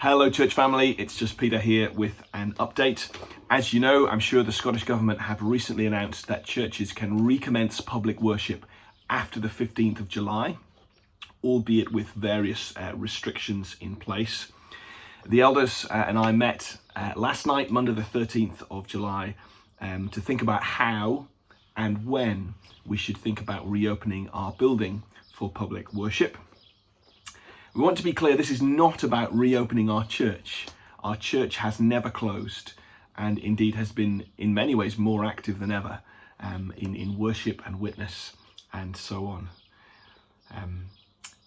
Hello church family, it's just Peter here with an update. As you know, I'm sure the Scottish Government have recently announced that churches can recommence public worship after the 15th of July, albeit with various restrictions in place. The elders and I met last night, Monday the 13th of July, to think about how and when we should think about reopening our building for public worship. We want to be clear, this is not about reopening our church. Our church has never closed and indeed has been in many ways more active than ever in worship and witness and so on.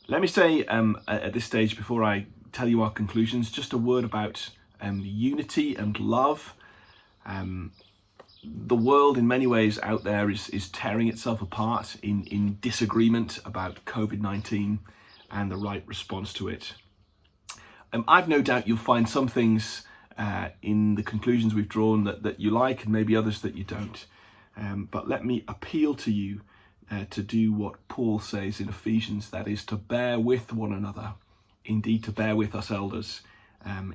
Let me say at this stage, before I tell you our conclusions, just a word about unity and love. The world in many ways out there is tearing itself apart in disagreement about COVID-19 and the right response to it. I've no doubt you'll find some things in the conclusions we've drawn that you like and maybe others that you don't. But let me appeal to you to do what Paul says in Ephesians, that is to bear with one another, indeed to bear with us elders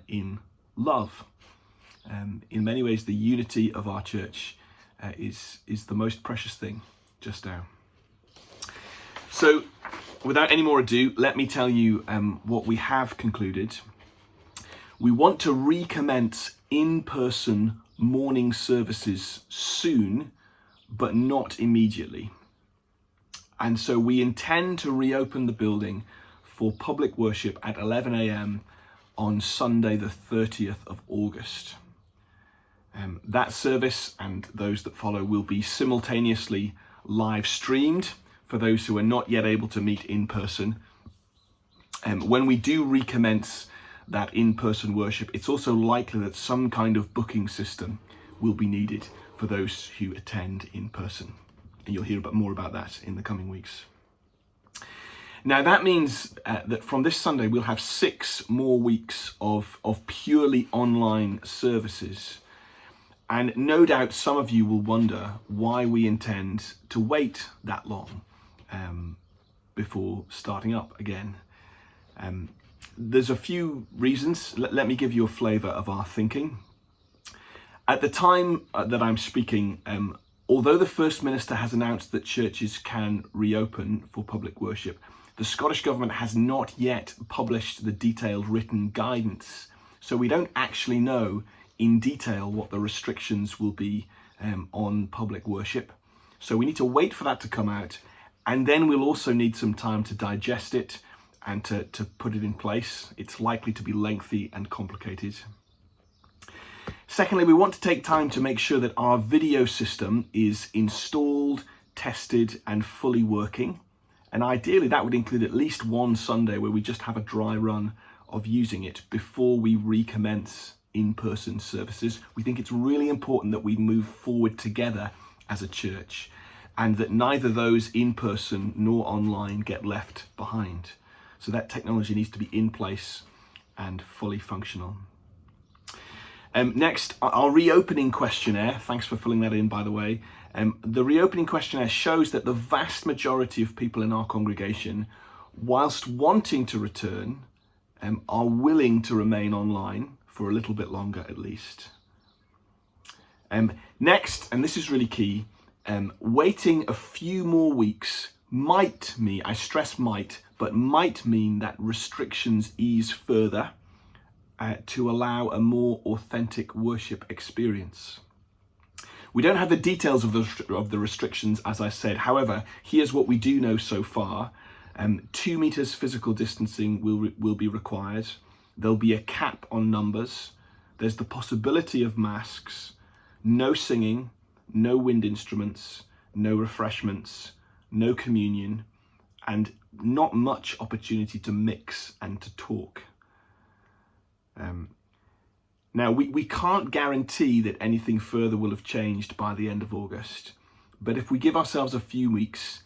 in love. In many ways, the unity of our church is the most precious thing just now. So, without any more ado, let me tell you what we have concluded. We want to recommence in-person morning services soon, but not immediately. And so we intend to reopen the building for public worship at 11 a.m. on Sunday the 30th of August. That service and those that follow will be simultaneously live streamed for those who are not yet able to meet in person. When we do recommence that in-person worship, it's also likely that some kind of booking system will be needed for those who attend in person. And you'll hear more about that in the coming weeks. Now that means that from this Sunday, we'll have 6 more weeks of purely online services. And no doubt some of you will wonder why we intend to wait that long before starting up again. There's a few reasons. Let me give you a flavour of our thinking. At the time that I'm speaking, although the First Minister has announced that churches can reopen for public worship, the Scottish Government has not yet published the detailed written guidance. So we don't actually know in detail what the restrictions will be on public worship. So we need to wait for that to come out. And then we'll also need some time to digest it and to put it in place. It's likely to be lengthy and complicated. Secondly, we want to take time to make sure that our video system is installed, tested, and fully working. And ideally, that would include at least one Sunday where we just have a dry run of using it before we recommence in-person services. We think it's really important that we move forward together as a church, and that neither those in person nor online get left behind. So that technology needs to be in place and fully functional. Next, our reopening questionnaire. Thanks for filling that in, by the way. The reopening questionnaire shows that the vast majority of people in our congregation, whilst wanting to return, are willing to remain online for a little bit longer at least. Next, and this is really key, waiting a few more weeks might mean, I stress might, but might mean that restrictions ease further to allow a more authentic worship experience. We don't have the details of the restrictions, as I said. However, here's what we do know so far. 2 meters physical distancing will be required. There'll be a cap on numbers. There's the possibility of masks, no singing, no wind instruments, no refreshments, no communion, and not much opportunity to mix and to talk. Now, we can't guarantee that anything further will have changed by the end of August, but if we give ourselves a few weeks,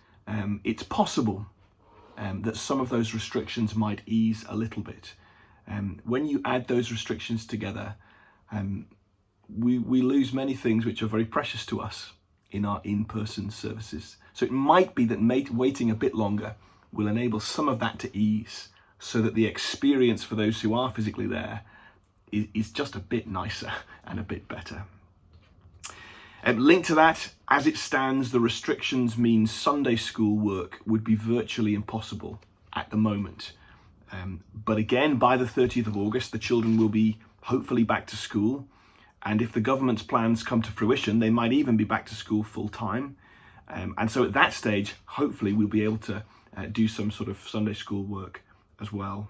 it's possible that some of those restrictions might ease a little bit. When you add those restrictions together, we lose many things which are very precious to us in our in-person services. So it might be that waiting a bit longer will enable some of that to ease so that the experience for those who are physically there is just a bit nicer and a bit better. Linked to that, as it stands, the restrictions mean Sunday school work would be virtually impossible at the moment. But again, by the 30th of August, the children will be hopefully back to school. And if the government's plans come to fruition, they might even be back to school full time. And so at that stage, hopefully we'll be able to do some sort of Sunday school work as well.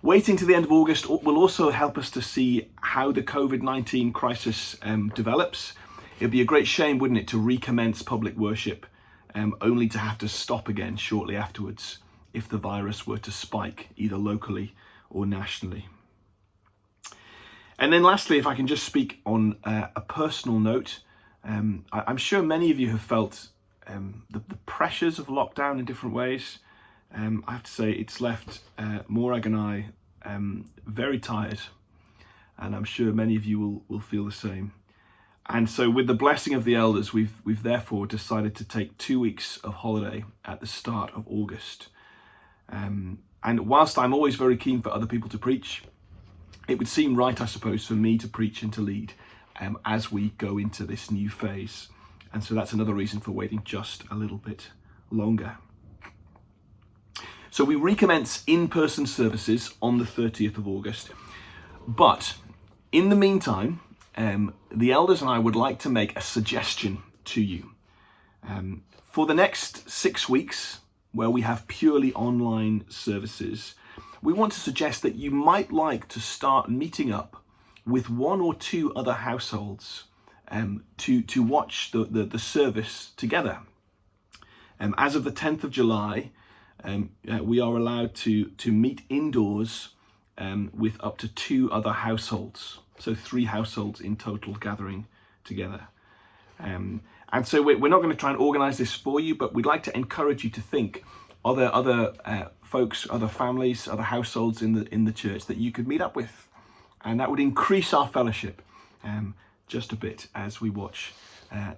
Waiting to the end of August will also help us to see how the COVID-19 crisis develops. It'd be a great shame, wouldn't it, to recommence public worship only to have to stop again shortly afterwards if the virus were to spike either locally or nationally. And then lastly, if I can just speak on a personal note, I'm sure many of you have felt the pressures of lockdown in different ways. I have to say it's left Morag and I very tired, and I'm sure many of you will feel the same. And so with the blessing of the elders, we've therefore decided to take 2 weeks of holiday at the start of August. And whilst I'm always very keen for other people to preach, it would seem right, I suppose, for me to preach and to lead as we go into this new phase. And so that's another reason for waiting just a little bit longer. So we recommence in-person services on the 30th of August. But in the meantime, the elders and I would like to make a suggestion to you. For the next 6 weeks, where we have purely online services, we want to suggest that you might like to start meeting up with 1 or 2 other households to watch the service together. As of the 10th of July, we are allowed to meet indoors with up to 2 other households. So 3 households in total gathering together. And so we're not going to try and organise this for you, but we'd like to encourage you to think, are there other folks, other families, other households in the church that you could meet up with? And that would increase our fellowship just a bit as we watch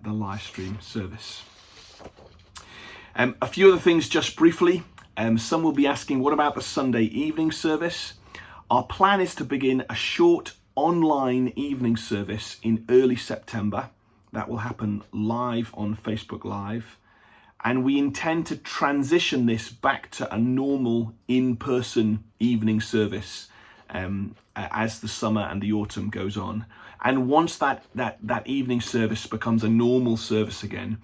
the live stream service. A few other things just briefly. Some will be asking, what about the Sunday evening service? Our plan is to begin a short online evening service in early September. That will happen live on Facebook Live. And we intend to transition this back to a normal in-person evening service as the summer and the autumn goes on. And once that evening service becomes a normal service again,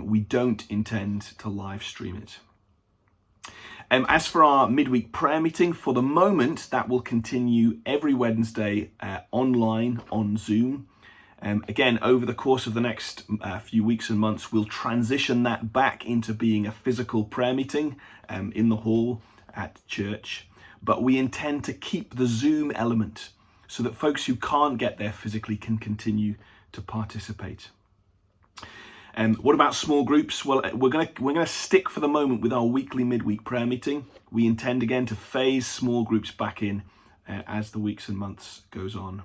we don't intend to live stream it. As for our midweek prayer meeting, for the moment, that will continue every Wednesday online on Zoom. Again, over the course of the next few weeks and months, we'll transition that back into being a physical prayer meeting in the hall at church. But we intend to keep the Zoom element so that folks who can't get there physically can continue to participate. What about small groups? Well, we're going to stick for the moment with our weekly midweek prayer meeting. We intend again to phase small groups back in as the weeks and months goes on.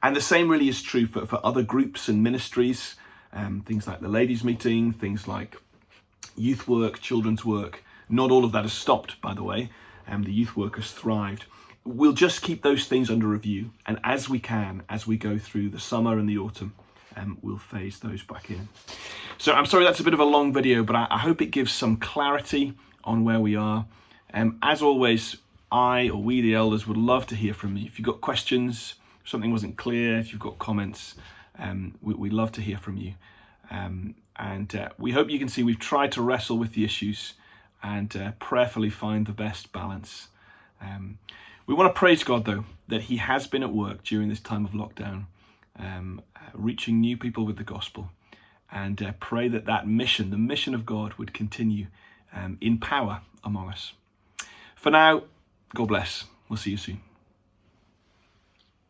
And the same really is true for other groups and ministries, things like the ladies' meeting, things like youth work, children's work. Not all of that has stopped, by the way. The youth work has thrived. We'll just keep those things under review. And as we can, as we go through the summer and the autumn, we'll phase those back in. So I'm sorry that's a bit of a long video, but I hope it gives some clarity on where we are. As always, we the elders would love to hear from you. If you've got questions, if something wasn't clear, if you've got comments, we'd love to hear from you. We hope you can see we've tried to wrestle with the issues and prayerfully find the best balance. We want to praise God, though, that he has been at work during this time of lockdown, reaching new people with the gospel, and pray that that mission, the mission of God, would continue in power among us. For now, God bless. We'll see you soon.